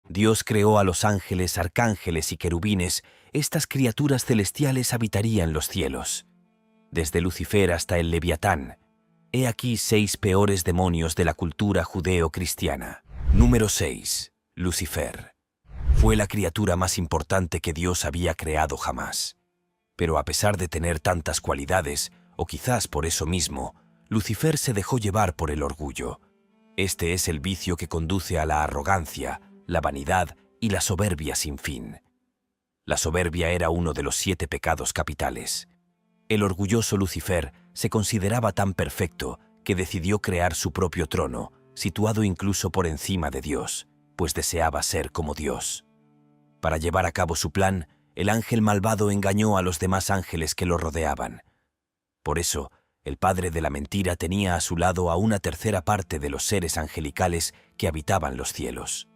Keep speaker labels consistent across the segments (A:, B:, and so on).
A: Dios creó a los ángeles, arcángeles y querubines. Estas criaturas celestiales habitarían los cielos. Desde Lucifer hasta el Leviatán. He aquí 6 peores demonios de la cultura judeo-cristiana. Número 6. Lucifer. Fue la criatura más importante que Dios había creado jamás. Pero a pesar de tener tantas cualidades, o quizás por eso mismo, Lucifer se dejó llevar por el orgullo. Este es el vicio que conduce a la arrogancia, la vanidad y la soberbia sin fin. La soberbia era uno de los 7 pecados capitales. El orgulloso Lucifer se consideraba tan perfecto que decidió crear su propio trono, situado incluso por encima de Dios, pues deseaba ser como Dios. Para llevar a cabo su plan, el ángel malvado engañó a los demás ángeles que lo rodeaban. Por eso, el padre de la mentira tenía a su lado a una tercera parte de los seres angelicales que habitaban los cielos.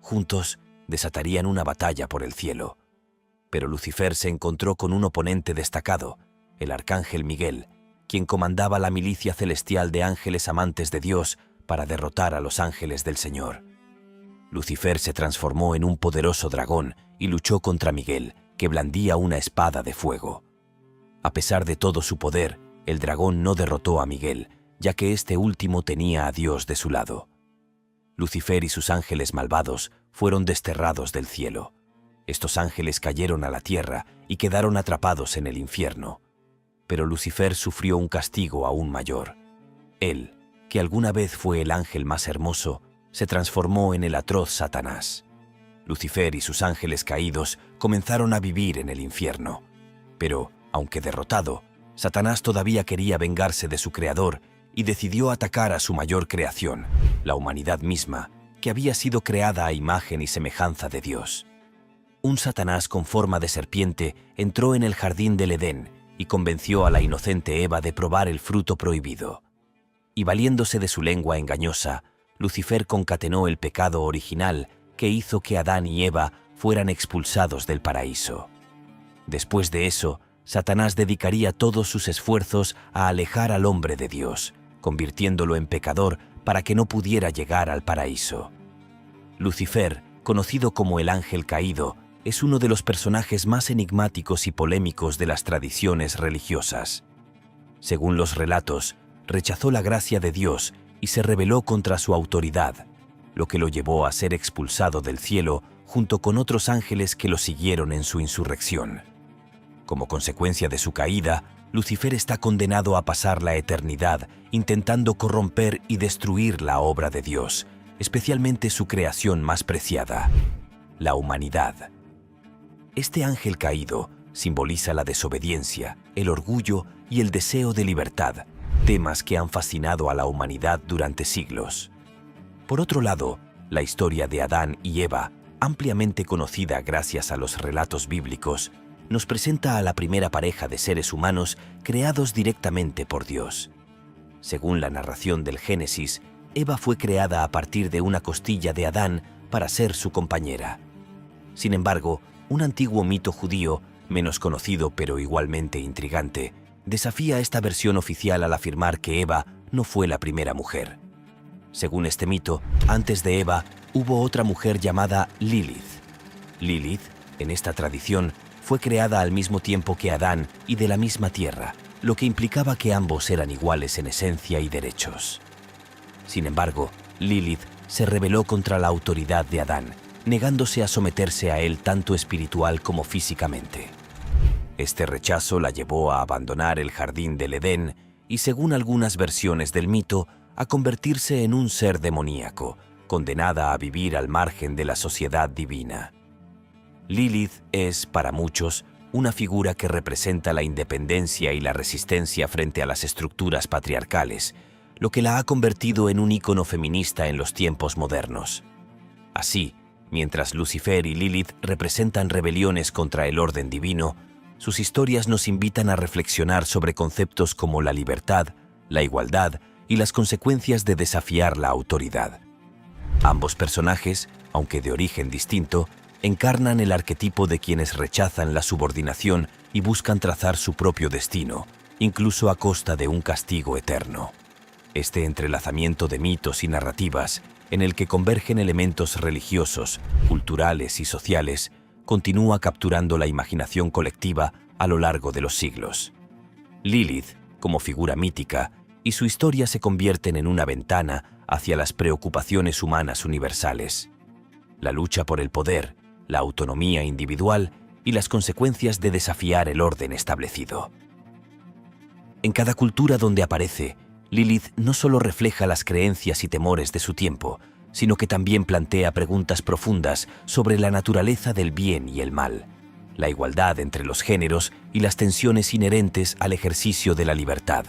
A: Juntos desatarían una batalla por el cielo. Pero Lucifer se encontró con un oponente destacado, el arcángel Miguel, quien comandaba la milicia celestial de ángeles amantes de Dios para derrotar a los ángeles del Señor. Lucifer se transformó en un poderoso dragón y luchó contra Miguel, que blandía una espada de fuego. A pesar de todo su poder, el dragón no derrotó a Miguel, ya que este último tenía a Dios de su lado. Lucifer y sus ángeles malvados fueron desterrados del cielo. Estos ángeles cayeron a la tierra y quedaron atrapados en el infierno. Pero Lucifer sufrió un castigo aún mayor. Él, que alguna vez fue el ángel más hermoso, se transformó en el atroz Satanás. Lucifer y sus ángeles caídos comenzaron a vivir en el infierno. Pero, aunque derrotado, Satanás todavía quería vengarse de su creador y decidió atacar a su mayor creación, la humanidad misma, que había sido creada a imagen y semejanza de Dios. Un Satanás con forma de serpiente entró en el jardín del Edén y convenció a la inocente Eva de probar el fruto prohibido. Y valiéndose de su lengua engañosa, Lucifer concatenó el pecado original que hizo que Adán y Eva fueran expulsados del paraíso. Después de eso, Satanás dedicaría todos sus esfuerzos a alejar al hombre de Dios, convirtiéndolo en pecador para que no pudiera llegar al paraíso. Lucifer, conocido como el ángel caído, es uno de los personajes más enigmáticos y polémicos de las tradiciones religiosas. Según los relatos, rechazó la gracia de Dios y se rebeló contra su autoridad, lo que lo llevó a ser expulsado del cielo junto con otros ángeles que lo siguieron en su insurrección. Como consecuencia de su caída, Lucifer está condenado a pasar la eternidad intentando corromper y destruir la obra de Dios, especialmente su creación más preciada, la humanidad. Este ángel caído simboliza la desobediencia, el orgullo y el deseo de libertad, temas que han fascinado a la humanidad durante siglos. Por otro lado, la historia de Adán y Eva, ampliamente conocida gracias a los relatos bíblicos, nos presenta a la primera pareja de seres humanos creados directamente por Dios. Según la narración del Génesis, Eva fue creada a partir de una costilla de Adán para ser su compañera. Sin embargo, un antiguo mito judío, menos conocido pero igualmente intrigante, desafía esta versión oficial al afirmar que Eva no fue la primera mujer. Según este mito, antes de Eva hubo otra mujer llamada Lilith. Lilith, en esta tradición, fue creada al mismo tiempo que Adán y de la misma tierra, lo que implicaba que ambos eran iguales en esencia y derechos. Sin embargo, Lilith se rebeló contra la autoridad de Adán, negándose a someterse a él tanto espiritual como físicamente. Este rechazo la llevó a abandonar el jardín del Edén y, según algunas versiones del mito, a convertirse en un ser demoníaco, condenada a vivir al margen de la sociedad divina. Lilith es, para muchos, una figura que representa la independencia y la resistencia frente a las estructuras patriarcales, lo que la ha convertido en un ícono feminista en los tiempos modernos. Así, mientras Lucifer y Lilith representan rebeliones contra el orden divino, sus historias nos invitan a reflexionar sobre conceptos como la libertad, la igualdad y las consecuencias de desafiar la autoridad. Ambos personajes, aunque de origen distinto, encarnan el arquetipo de quienes rechazan la subordinación y buscan trazar su propio destino, incluso a costa de un castigo eterno. Este entrelazamiento de mitos y narrativas en el que convergen elementos religiosos, culturales y sociales, continúa capturando la imaginación colectiva a lo largo de los siglos. Lilith, como figura mítica, y su historia se convierten en una ventana hacia las preocupaciones humanas universales. La lucha por el poder, la autonomía individual y las consecuencias de desafiar el orden establecido. En cada cultura donde aparece, Lilith no solo refleja las creencias y temores de su tiempo, sino que también plantea preguntas profundas sobre la naturaleza del bien y el mal, la igualdad entre los géneros y las tensiones inherentes al ejercicio de la libertad.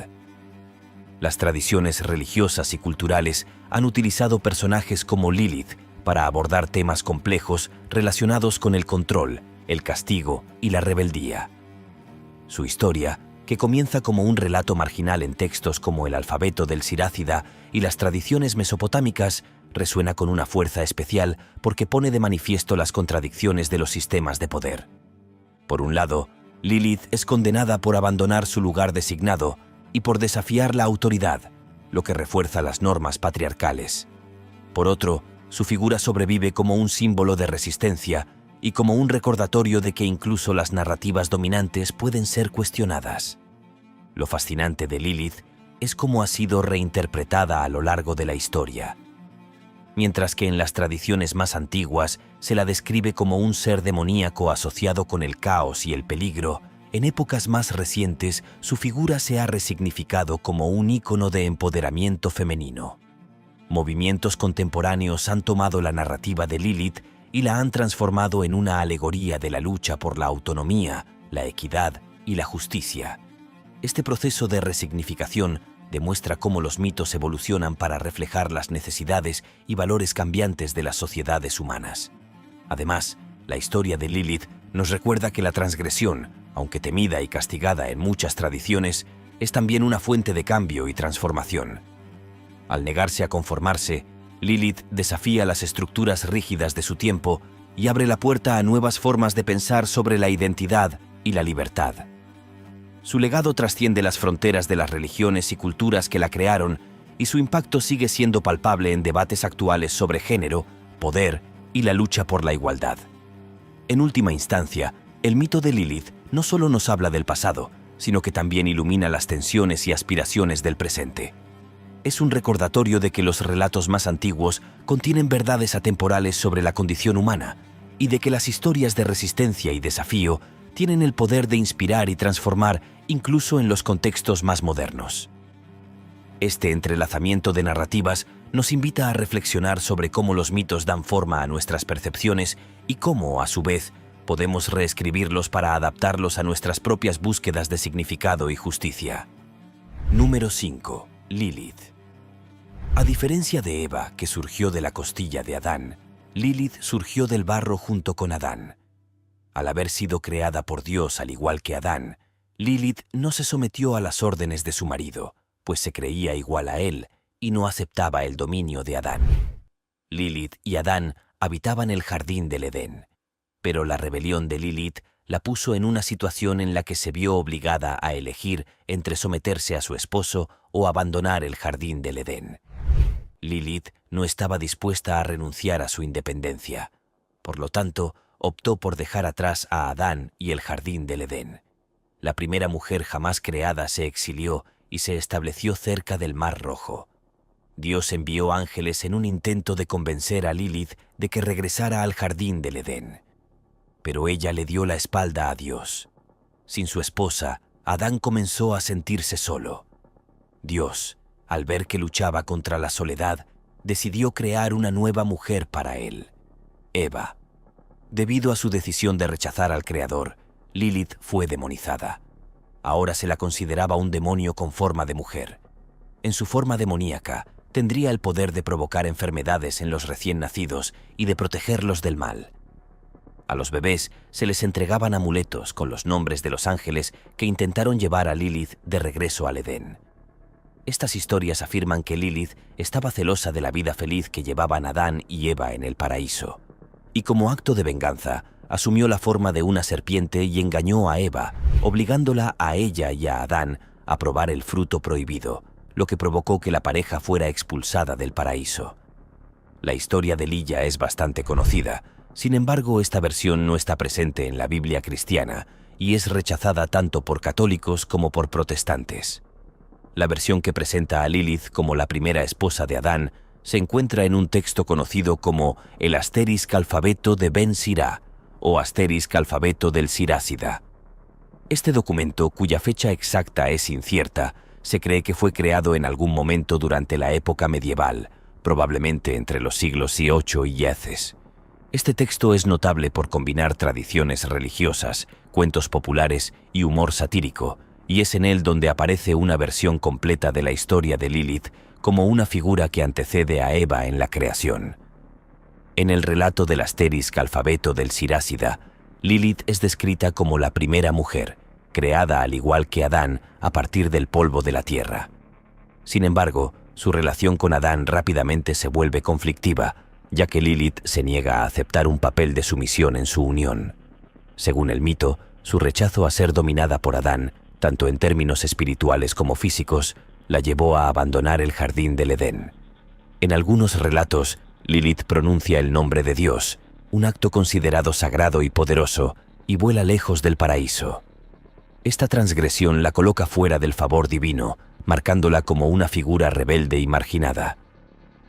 A: Las tradiciones religiosas y culturales han utilizado personajes como Lilith para abordar temas complejos relacionados con el control, el castigo y la rebeldía. Su historia, que comienza como un relato marginal en textos como el alfabeto del Sirácida y las tradiciones mesopotámicas, resuena con una fuerza especial porque pone de manifiesto las contradicciones de los sistemas de poder. Por un lado, Lilith es condenada por abandonar su lugar designado y por desafiar la autoridad, lo que refuerza las normas patriarcales. Por otro, su figura sobrevive como un símbolo de resistencia y como un recordatorio de que incluso las narrativas dominantes pueden ser cuestionadas. Lo fascinante de Lilith es cómo ha sido reinterpretada a lo largo de la historia. Mientras que en las tradiciones más antiguas se la describe como un ser demoníaco asociado con el caos y el peligro, en épocas más recientes su figura se ha resignificado como un ícono de empoderamiento femenino. Movimientos contemporáneos han tomado la narrativa de Lilith y la han transformado en una alegoría de la lucha por la autonomía, la equidad y la justicia. Este proceso de resignificación demuestra cómo los mitos evolucionan para reflejar las necesidades y valores cambiantes de las sociedades humanas. Además, la historia de Lilith nos recuerda que la transgresión, aunque temida y castigada en muchas tradiciones, es también una fuente de cambio y transformación. Al negarse a conformarse, Lilith desafía las estructuras rígidas de su tiempo y abre la puerta a nuevas formas de pensar sobre la identidad y la libertad. Su legado trasciende las fronteras de las religiones y culturas que la crearon, y su impacto sigue siendo palpable en debates actuales sobre género, poder y la lucha por la igualdad. En última instancia, el mito de Lilith no solo nos habla del pasado, sino que también ilumina las tensiones y aspiraciones del presente. Es un recordatorio de que los relatos más antiguos contienen verdades atemporales sobre la condición humana y de que las historias de resistencia y desafío tienen el poder de inspirar y transformar incluso en los contextos más modernos. Este entrelazamiento de narrativas nos invita a reflexionar sobre cómo los mitos dan forma a nuestras percepciones y cómo, a su vez, podemos reescribirlos para adaptarlos a nuestras propias búsquedas de significado y justicia. Número 5. Lilith. A diferencia de Eva, que surgió de la costilla de Adán, Lilith surgió del barro junto con Adán. Al haber sido creada por Dios al igual que Adán, Lilith no se sometió a las órdenes de su marido, pues se creía igual a él y no aceptaba el dominio de Adán. Lilith y Adán habitaban el jardín del Edén, pero la rebelión de Lilith la puso en una situación en la que se vio obligada a elegir entre someterse a su esposo o abandonar el jardín del Edén. Lilith no estaba dispuesta a renunciar a su independencia. Por lo tanto, optó por dejar atrás a Adán y el jardín del Edén. La primera mujer jamás creada se exilió y se estableció cerca del Mar Rojo. Dios envió ángeles en un intento de convencer a Lilith de que regresara al jardín del Edén. Pero ella le dio la espalda a Dios. Sin su esposa, Adán comenzó a sentirse solo. Dios, al ver que luchaba contra la soledad, decidió crear una nueva mujer para él, Eva. Debido a su decisión de rechazar al Creador, Lilith fue demonizada. Ahora se la consideraba un demonio con forma de mujer. En su forma demoníaca, tendría el poder de provocar enfermedades en los recién nacidos y de protegerlos del mal. A los bebés se les entregaban amuletos con los nombres de los ángeles que intentaron llevar a Lilith de regreso al Edén. Estas historias afirman que Lilith estaba celosa de la vida feliz que llevaban Adán y Eva en el paraíso, y como acto de venganza, asumió la forma de una serpiente y engañó a Eva, obligándola a ella y a Adán a probar el fruto prohibido, lo que provocó que la pareja fuera expulsada del paraíso. La historia de Lilla es bastante conocida, sin embargo esta versión no está presente en la Biblia cristiana y es rechazada tanto por católicos como por protestantes. La versión que presenta a Lilith como la primera esposa de Adán se encuentra en un texto conocido como el Asterisc Alfabeto de Ben Sirá o Asterisc Alfabeto del Sirásida. Este documento, cuya fecha exacta es incierta, se cree que fue creado en algún momento durante la época medieval, probablemente entre los siglos VIII y X. Este texto es notable por combinar tradiciones religiosas, cuentos populares y humor satírico, y es en él donde aparece una versión completa de la historia de Lilith como una figura que antecede a Eva en la creación. En el relato del Asterisc Alfabeto del Sirásida, Lilith es descrita como la primera mujer, creada al igual que Adán a partir del polvo de la tierra. Sin embargo, su relación con Adán rápidamente se vuelve conflictiva, ya que Lilith se niega a aceptar un papel de sumisión en su unión. Según el mito, su rechazo a ser dominada por Adán, tanto en términos espirituales como físicos, la llevó a abandonar el jardín del Edén. En algunos relatos, Lilith pronuncia el nombre de Dios, un acto considerado sagrado y poderoso, y vuela lejos del paraíso. Esta transgresión la coloca fuera del favor divino, marcándola como una figura rebelde y marginada.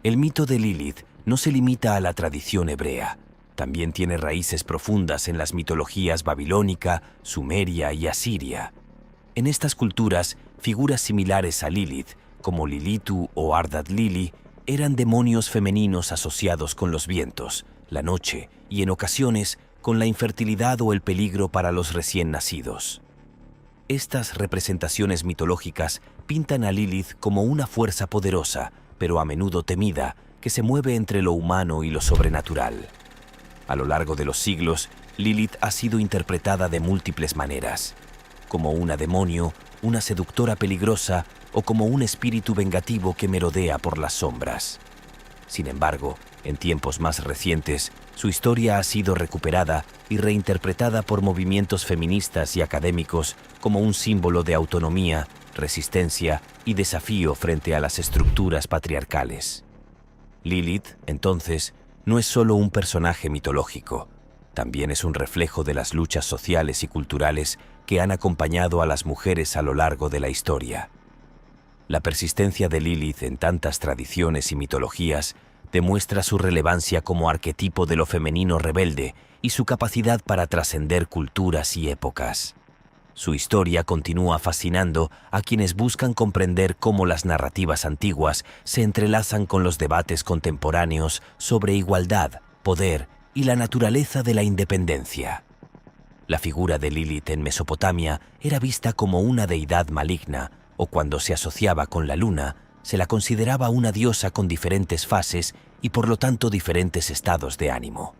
A: El mito de Lilith no se limita a la tradición hebrea, también tiene raíces profundas en las mitologías babilónica, sumeria y asiria. En estas culturas, figuras similares a Lilith, como Lilitu o Ardad-Lili, eran demonios femeninos asociados con los vientos, la noche y, en ocasiones, con la infertilidad o el peligro para los recién nacidos. Estas representaciones mitológicas pintan a Lilith como una fuerza poderosa, pero a menudo temida, que se mueve entre lo humano y lo sobrenatural. A lo largo de los siglos, Lilith ha sido interpretada de múltiples maneras, como una demonio, una seductora peligrosa o como un espíritu vengativo que merodea por las sombras. Sin embargo, en tiempos más recientes, su historia ha sido recuperada y reinterpretada por movimientos feministas y académicos como un símbolo de autonomía, resistencia y desafío frente a las estructuras patriarcales. Lilith, entonces, no es solo un personaje mitológico, también es un reflejo de las luchas sociales y culturales que han acompañado a las mujeres a lo largo de la historia. La persistencia de Lilith en tantas tradiciones y mitologías demuestra su relevancia como arquetipo de lo femenino rebelde y su capacidad para trascender culturas y épocas. Su historia continúa fascinando a quienes buscan comprender cómo las narrativas antiguas se entrelazan con los debates contemporáneos sobre igualdad, poder y la naturaleza de la independencia. La figura de Lilith en Mesopotamia era vista como una deidad maligna, o cuando se asociaba con la luna, se la consideraba una diosa con diferentes fases y por lo tanto diferentes estados de ánimo.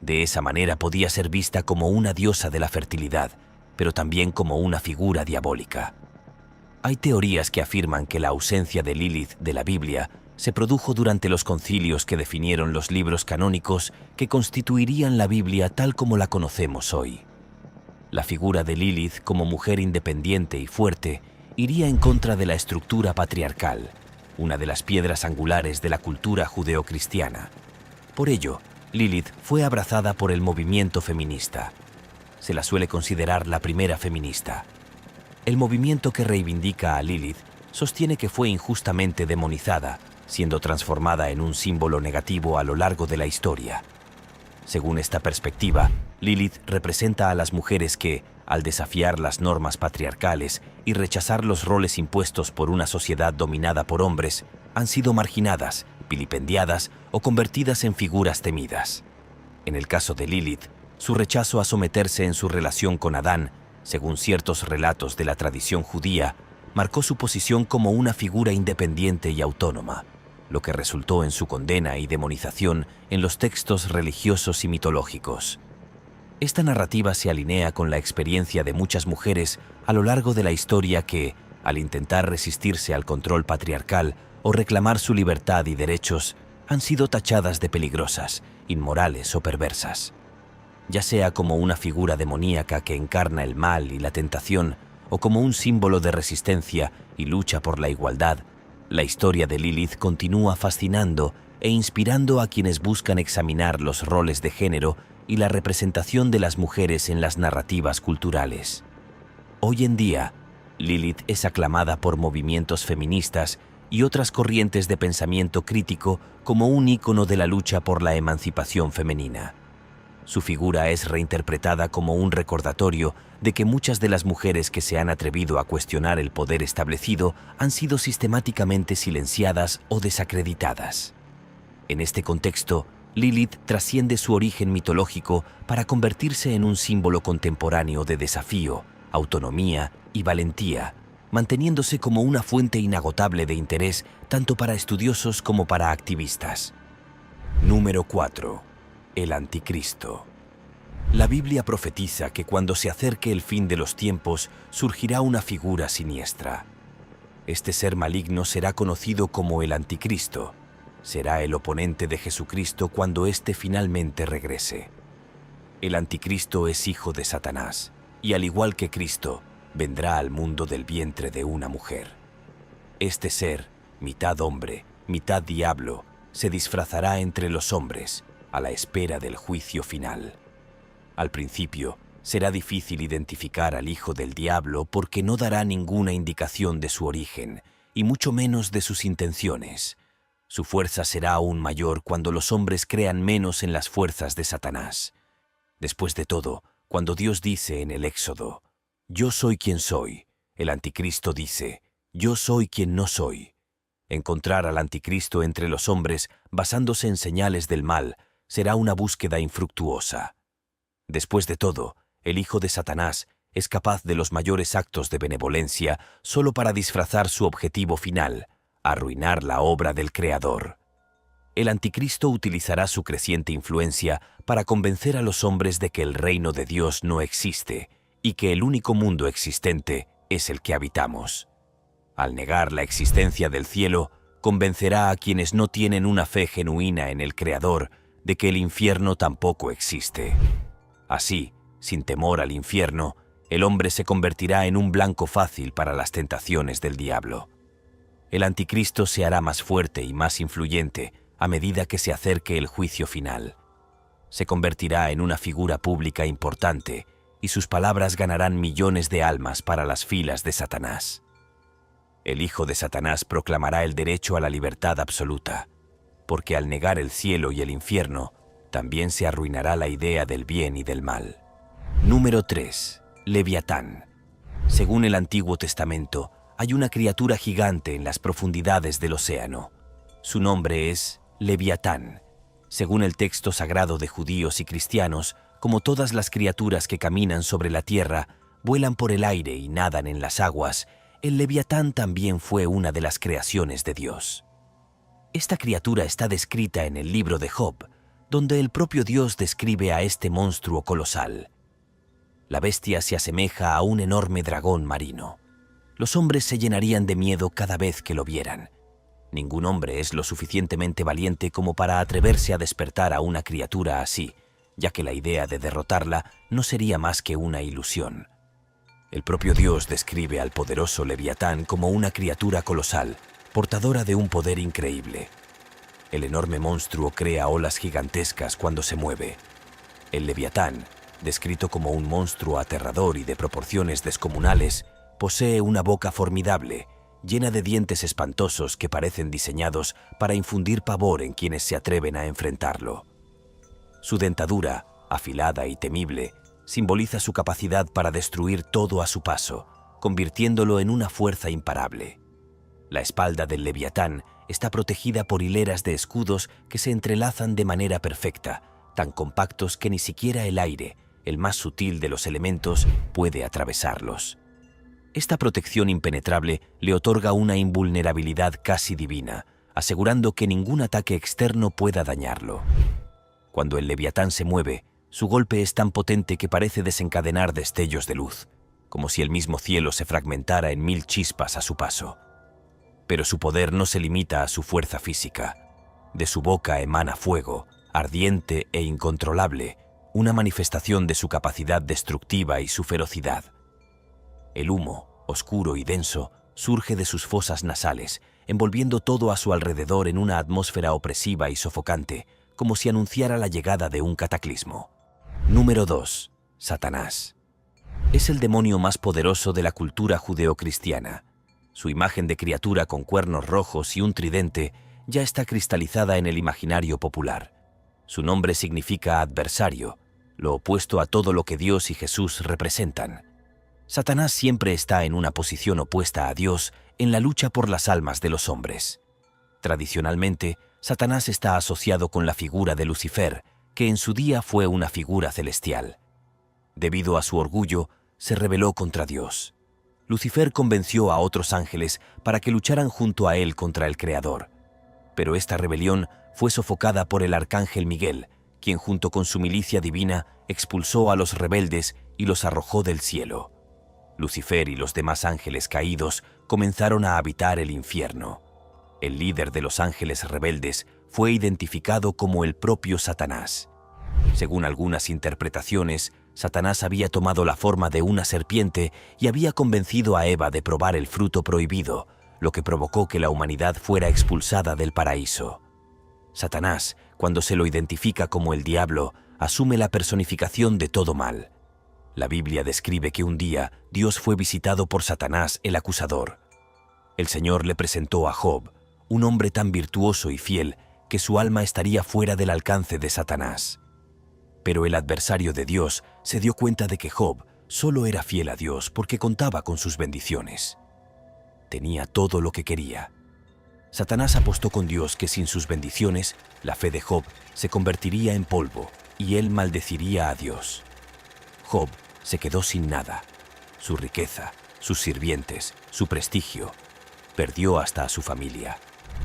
A: De esa manera podía ser vista como una diosa de la fertilidad, pero también como una figura diabólica. Hay teorías que afirman que la ausencia de Lilith de la Biblia se produjo durante los concilios que definieron los libros canónicos que constituirían la Biblia tal como la conocemos hoy. La figura de Lilith como mujer independiente y fuerte iría en contra de la estructura patriarcal, una de las piedras angulares de la cultura judeocristiana. Por ello, Lilith fue abrazada por el movimiento feminista. Se la suele considerar la primera feminista. El movimiento que reivindica a Lilith sostiene que fue injustamente demonizada, siendo transformada en un símbolo negativo a lo largo de la historia. Según esta perspectiva, Lilith representa a las mujeres que, al desafiar las normas patriarcales y rechazar los roles impuestos por una sociedad dominada por hombres, han sido marginadas, vilipendiadas o convertidas en figuras temidas. En el caso de Lilith, su rechazo a someterse en su relación con Adán, según ciertos relatos de la tradición judía, marcó su posición como una figura independiente y autónoma, lo que resultó en su condena y demonización en los textos religiosos y mitológicos. Esta narrativa se alinea con la experiencia de muchas mujeres a lo largo de la historia que, al intentar resistirse al control patriarcal o reclamar su libertad y derechos, han sido tachadas de peligrosas, inmorales o perversas. Ya sea como una figura demoníaca que encarna el mal y la tentación, o como un símbolo de resistencia y lucha por la igualdad, la historia de Lilith continúa fascinando e inspirando a quienes buscan examinar los roles de género y la representación de las mujeres en las narrativas culturales. Hoy en día, Lilith es aclamada por movimientos feministas y otras corrientes de pensamiento crítico como un ícono de la lucha por la emancipación femenina. Su figura es reinterpretada como un recordatorio de que muchas de las mujeres que se han atrevido a cuestionar el poder establecido han sido sistemáticamente silenciadas o desacreditadas. En este contexto, Lilith trasciende su origen mitológico para convertirse en un símbolo contemporáneo de desafío, autonomía y valentía, manteniéndose como una fuente inagotable de interés tanto para estudiosos como para activistas. Número 4. El Anticristo. La Biblia profetiza que cuando se acerque el fin de los tiempos surgirá una figura siniestra. Este ser maligno será conocido como el Anticristo. Será el oponente de Jesucristo cuando éste finalmente regrese. El Anticristo es hijo de Satanás, y al igual que Cristo, vendrá al mundo del vientre de una mujer. Este ser, mitad hombre, mitad diablo, se disfrazará entre los hombres, a la espera del juicio final. Al principio, será difícil identificar al hijo del diablo porque no dará ninguna indicación de su origen, y mucho menos de sus intenciones. Su fuerza será aún mayor cuando los hombres crean menos en las fuerzas de Satanás. Después de todo, cuando Dios dice en el Éxodo, «Yo soy quien soy», el Anticristo dice, «Yo soy quien no soy». Encontrar al Anticristo entre los hombres basándose en señales del mal será una búsqueda infructuosa. Después de todo, el hijo de Satanás es capaz de los mayores actos de benevolencia solo para disfrazar su objetivo final, arruinar la obra del Creador. El Anticristo utilizará su creciente influencia para convencer a los hombres de que el reino de Dios no existe y que el único mundo existente es el que habitamos. Al negar la existencia del cielo, convencerá a quienes no tienen una fe genuina en el Creador de que el infierno tampoco existe. Así, sin temor al infierno, el hombre se convertirá en un blanco fácil para las tentaciones del diablo. El Anticristo se hará más fuerte y más influyente a medida que se acerque el juicio final. Se convertirá en una figura pública importante y sus palabras ganarán millones de almas para las filas de Satanás. El hijo de Satanás proclamará el derecho a la libertad absoluta, porque al negar el cielo y el infierno, también se arruinará la idea del bien y del mal. Número 3. Leviatán. Según el Antiguo Testamento, hay una criatura gigante en las profundidades del océano. Su nombre es Leviatán. Según el texto sagrado de judíos y cristianos, como todas las criaturas que caminan sobre la tierra, vuelan por el aire y nadan en las aguas, el Leviatán también fue una de las creaciones de Dios. Esta criatura está descrita en el libro de Job, donde el propio Dios describe a este monstruo colosal. La bestia se asemeja a un enorme dragón marino. Los hombres se llenarían de miedo cada vez que lo vieran. Ningún hombre es lo suficientemente valiente como para atreverse a despertar a una criatura así, ya que la idea de derrotarla no sería más que una ilusión. El propio Dios describe al poderoso Leviatán como una criatura colosal, portadora de un poder increíble. El enorme monstruo crea olas gigantescas cuando se mueve. El Leviatán, descrito como un monstruo aterrador y de proporciones descomunales, posee una boca formidable, llena de dientes espantosos que parecen diseñados para infundir pavor en quienes se atreven a enfrentarlo. Su dentadura, afilada y temible, simboliza su capacidad para destruir todo a su paso, convirtiéndolo en una fuerza imparable. La espalda del Leviatán está protegida por hileras de escudos que se entrelazan de manera perfecta, tan compactos que ni siquiera el aire, el más sutil de los elementos, puede atravesarlos. Esta protección impenetrable le otorga una invulnerabilidad casi divina, asegurando que ningún ataque externo pueda dañarlo. Cuando el Leviatán se mueve, su golpe es tan potente que parece desencadenar destellos de luz, como si el mismo cielo se fragmentara en 1000 chispas a su paso. Pero su poder no se limita a su fuerza física. De su boca emana fuego, ardiente e incontrolable, una manifestación de su capacidad destructiva y su ferocidad. El humo, oscuro y denso, surge de sus fosas nasales, envolviendo todo a su alrededor en una atmósfera opresiva y sofocante, como si anunciara la llegada de un cataclismo. Número 2. Satanás. Es el demonio más poderoso de la cultura judeocristiana. Su imagen de criatura con cuernos rojos y un tridente ya está cristalizada en el imaginario popular. Su nombre significa adversario, lo opuesto a todo lo que Dios y Jesús representan. Satanás siempre está en una posición opuesta a Dios en la lucha por las almas de los hombres. Tradicionalmente, Satanás está asociado con la figura de Lucifer, que en su día fue una figura celestial. Debido a su orgullo, se rebeló contra Dios. Lucifer convenció a otros ángeles para que lucharan junto a él contra el Creador. Pero esta rebelión fue sofocada por el arcángel Miguel, quien junto con su milicia divina expulsó a los rebeldes y los arrojó del cielo. Lucifer y los demás ángeles caídos comenzaron a habitar el infierno. El líder de los ángeles rebeldes fue identificado como el propio Satanás. Según algunas interpretaciones, Satanás había tomado la forma de una serpiente y había convencido a Eva de probar el fruto prohibido, lo que provocó que la humanidad fuera expulsada del paraíso. Satanás, cuando se lo identifica como el diablo, asume la personificación de todo mal. La Biblia describe que un día Dios fue visitado por Satanás, el acusador. El Señor le presentó a Job, un hombre tan virtuoso y fiel que su alma estaría fuera del alcance de Satanás. Pero el adversario de Dios se dio cuenta de que Job solo era fiel a Dios porque contaba con sus bendiciones. Tenía todo lo que quería. Satanás apostó con Dios que sin sus bendiciones, la fe de Job se convertiría en polvo y él maldeciría a Dios. Job se quedó sin nada. Su riqueza, sus sirvientes, su prestigio. Perdió hasta a su familia.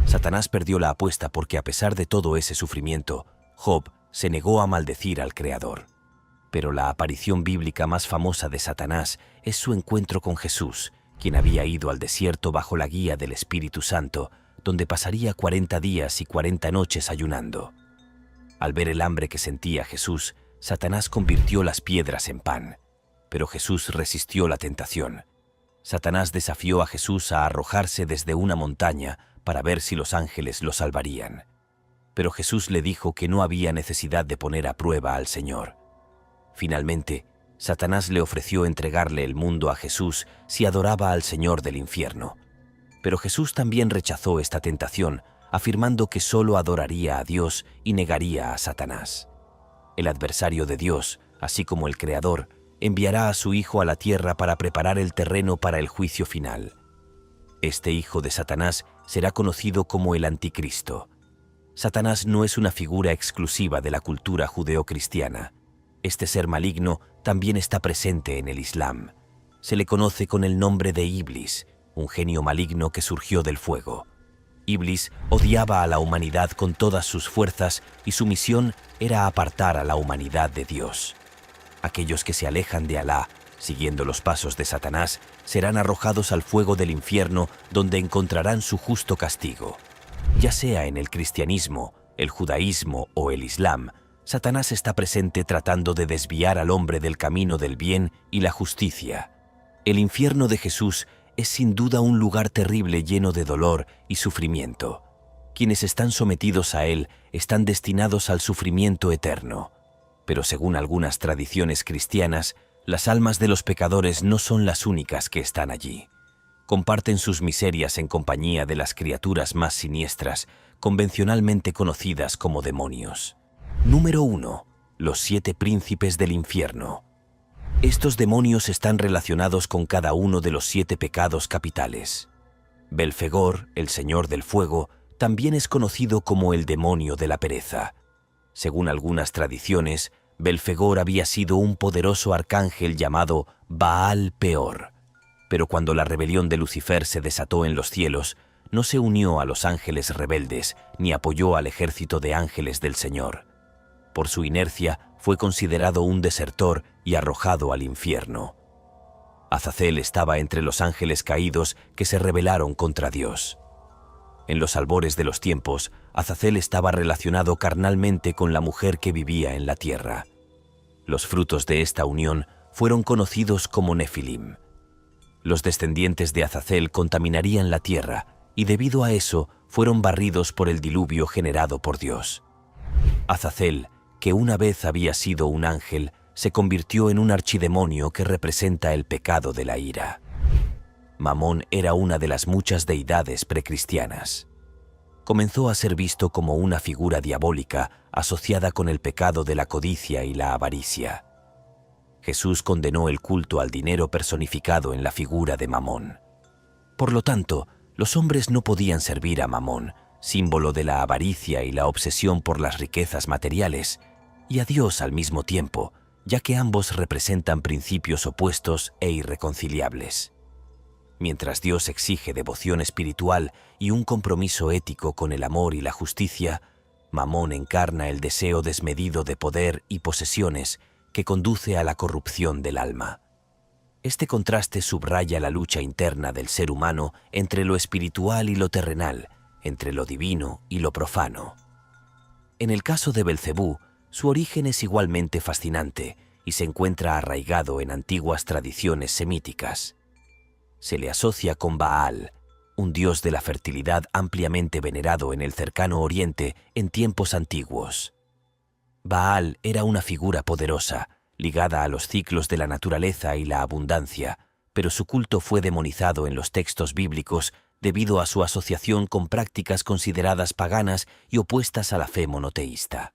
A: Satanás perdió la apuesta porque a pesar de todo ese sufrimiento, Job se negó a maldecir al Creador. Pero la aparición bíblica más famosa de Satanás es su encuentro con Jesús, quien había ido al desierto bajo la guía del Espíritu Santo, donde pasaría 40 días y 40 noches ayunando. Al ver el hambre que sentía Jesús, Satanás convirtió las piedras en pan, pero Jesús resistió la tentación. Satanás desafió a Jesús a arrojarse desde una montaña para ver si los ángeles lo salvarían. Pero Jesús le dijo que no había necesidad de poner a prueba al Señor. Finalmente, Satanás le ofreció entregarle el mundo a Jesús si adoraba al Señor del infierno. Pero Jesús también rechazó esta tentación, afirmando que solo adoraría a Dios y negaría a Satanás. El adversario de Dios, así como el Creador, enviará a su Hijo a la tierra para preparar el terreno para el juicio final. Este hijo de Satanás será conocido como el Anticristo. Satanás no es una figura exclusiva de la cultura judeocristiana. Este ser maligno también está presente en el Islam. Se le conoce con el nombre de Iblis, un genio maligno que surgió del fuego. Iblis odiaba a la humanidad con todas sus fuerzas y su misión era apartar a la humanidad de Dios. Aquellos que se alejan de Alá, siguiendo los pasos de Satanás, serán arrojados al fuego del infierno donde encontrarán su justo castigo. Ya sea en el cristianismo, el judaísmo o el islam, Satanás está presente tratando de desviar al hombre del camino del bien y la justicia. El infierno de Jesús es sin duda un lugar terrible lleno de dolor y sufrimiento. Quienes están sometidos a él están destinados al sufrimiento eterno. Pero según algunas tradiciones cristianas, las almas de los pecadores no son las únicas que están allí. Comparten sus miserias en compañía de las criaturas más siniestras, convencionalmente conocidas como demonios. Número 1. Los 7 príncipes del infierno. Estos demonios están relacionados con cada uno de los 7 pecados capitales. Belfegor, el señor del fuego, también es conocido como el demonio de la pereza. Según algunas tradiciones, Belfegor había sido un poderoso arcángel llamado Baal Peor. Pero cuando la rebelión de Lucifer se desató en los cielos, no se unió a los ángeles rebeldes ni apoyó al ejército de ángeles del Señor. Por su inercia, fue considerado un desertor y arrojado al infierno. Azazel estaba entre los ángeles caídos que se rebelaron contra Dios. En los albores de los tiempos, Azazel estaba relacionado carnalmente con la mujer que vivía en la tierra. Los frutos de esta unión fueron conocidos como Nefilim. Los descendientes de Azazel contaminarían la tierra y debido a eso fueron barridos por el diluvio generado por Dios. Azazel, que una vez había sido un ángel, se convirtió en un archidemonio que representa el pecado de la ira. Mamón era una de las muchas deidades precristianas. Comenzó a ser visto como una figura diabólica asociada con el pecado de la codicia y la avaricia. Jesús condenó el culto al dinero personificado en la figura de Mamón. Por lo tanto, los hombres no podían servir a Mamón, símbolo de la avaricia y la obsesión por las riquezas materiales, y a Dios al mismo tiempo, ya que ambos representan principios opuestos e irreconciliables. Mientras Dios exige devoción espiritual y un compromiso ético con el amor y la justicia, Mamón encarna el deseo desmedido de poder y posesiones que conduce a la corrupción del alma. Este contraste subraya la lucha interna del ser humano entre lo espiritual y lo terrenal, entre lo divino y lo profano. En el caso de Belcebú, su origen es igualmente fascinante y se encuentra arraigado en antiguas tradiciones semíticas. Se le asocia con Baal, un dios de la fertilidad ampliamente venerado en el cercano Oriente en tiempos antiguos. Baal era una figura poderosa, ligada a los ciclos de la naturaleza y la abundancia, pero su culto fue demonizado en los textos bíblicos debido a su asociación con prácticas consideradas paganas y opuestas a la fe monoteísta.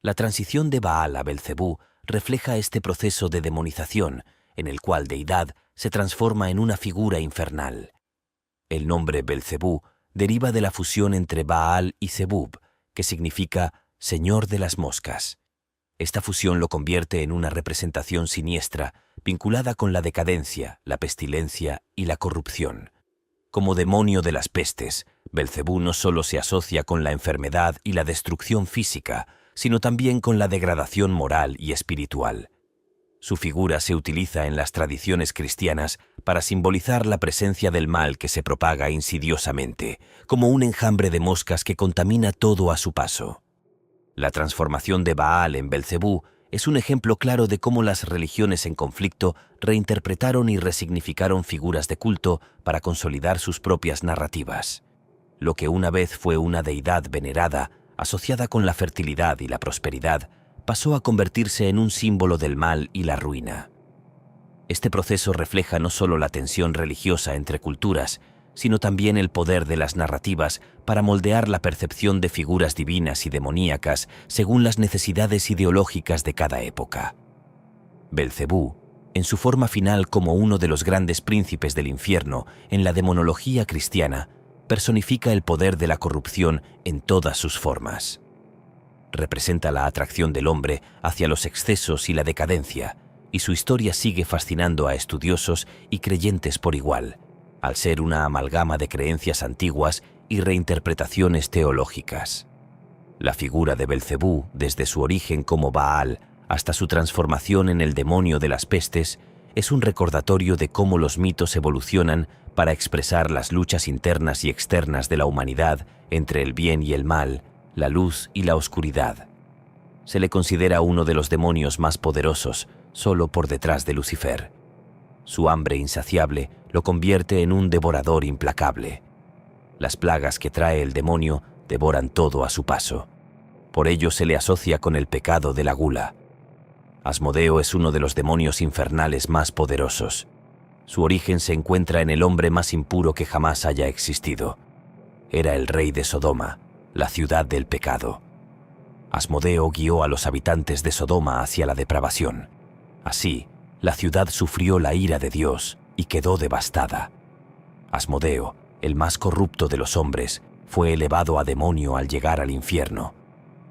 A: La transición de Baal a Belcebú refleja este proceso de demonización, en el cual deidad se transforma en una figura infernal. El nombre Belcebú deriva de la fusión entre Baal y Zebub, que significa Señor de las moscas. Esta fusión lo convierte en una representación siniestra, vinculada con la decadencia, la pestilencia y la corrupción. Como demonio de las pestes, Belcebú no solo se asocia con la enfermedad y la destrucción física, sino también con la degradación moral y espiritual. Su figura se utiliza en las tradiciones cristianas para simbolizar la presencia del mal que se propaga insidiosamente, como un enjambre de moscas que contamina todo a su paso. La transformación de Baal en Belcebú es un ejemplo claro de cómo las religiones en conflicto reinterpretaron y resignificaron figuras de culto para consolidar sus propias narrativas. Lo que una vez fue una deidad venerada, asociada con la fertilidad y la prosperidad, pasó a convertirse en un símbolo del mal y la ruina. Este proceso refleja no solo la tensión religiosa entre culturas, sino también el poder de las narrativas para moldear la percepción de figuras divinas y demoníacas según las necesidades ideológicas de cada época. Belcebú, en su forma final como uno de los grandes príncipes del infierno en la demonología cristiana, personifica el poder de la corrupción en todas sus formas. Representa la atracción del hombre hacia los excesos y la decadencia, y su historia sigue fascinando a estudiosos y creyentes por igual, al ser una amalgama de creencias antiguas y reinterpretaciones teológicas. La figura de Belcebú, desde su origen como Baal hasta su transformación en el demonio de las pestes, es un recordatorio de cómo los mitos evolucionan para expresar las luchas internas y externas de la humanidad entre el bien y el mal, la luz y la oscuridad. Se le considera uno de los demonios más poderosos, solo por detrás de Lucifer. Su hambre insaciable lo convierte en un devorador implacable. Las plagas que trae el demonio devoran todo a su paso. Por ello se le asocia con el pecado de la gula. Asmodeo es uno de los demonios infernales más poderosos. Su origen se encuentra en el hombre más impuro que jamás haya existido. Era el rey de Sodoma, la ciudad del pecado. Asmodeo guió a los habitantes de Sodoma hacia la depravación. Así, la ciudad sufrió la ira de Dios y quedó devastada. Asmodeo, el más corrupto de los hombres, fue elevado a demonio al llegar al infierno,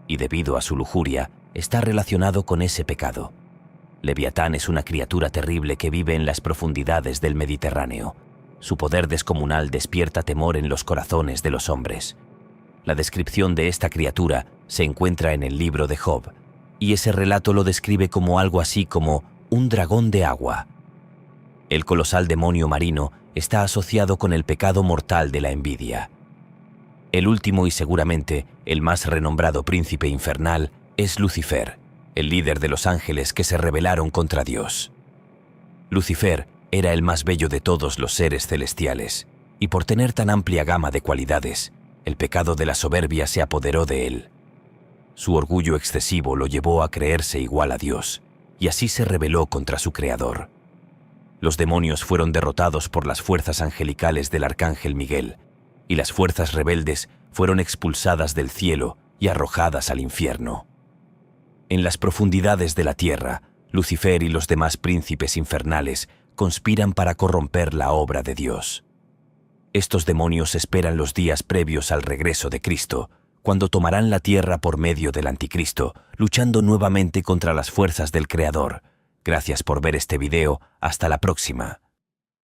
A: y debido a su lujuria, está relacionado con ese pecado. Leviatán es una criatura terrible que vive en las profundidades del Mediterráneo. Su poder descomunal despierta temor en los corazones de los hombres. La descripción de esta criatura se encuentra en el libro de Job, y ese relato lo describe como algo así como un dragón de agua. El colosal demonio marino está asociado con el pecado mortal de la envidia. El último y seguramente el más renombrado príncipe infernal es Lucifer, el líder de los ángeles que se rebelaron contra Dios. Lucifer era el más bello de todos los seres celestiales, y por tener tan amplia gama de cualidades, el pecado de la soberbia se apoderó de él. Su orgullo excesivo lo llevó a creerse igual a Dios, y así se rebeló contra su Creador. Los demonios fueron derrotados por las fuerzas angelicales del arcángel Miguel, y las fuerzas rebeldes fueron expulsadas del cielo y arrojadas al infierno. En las profundidades de la tierra, Lucifer y los demás príncipes infernales conspiran para corromper la obra de Dios. Estos demonios esperan los días previos al regreso de Cristo, cuando tomarán la tierra por medio del anticristo, luchando nuevamente contra las fuerzas del Creador. Gracias por ver este video. Hasta la próxima.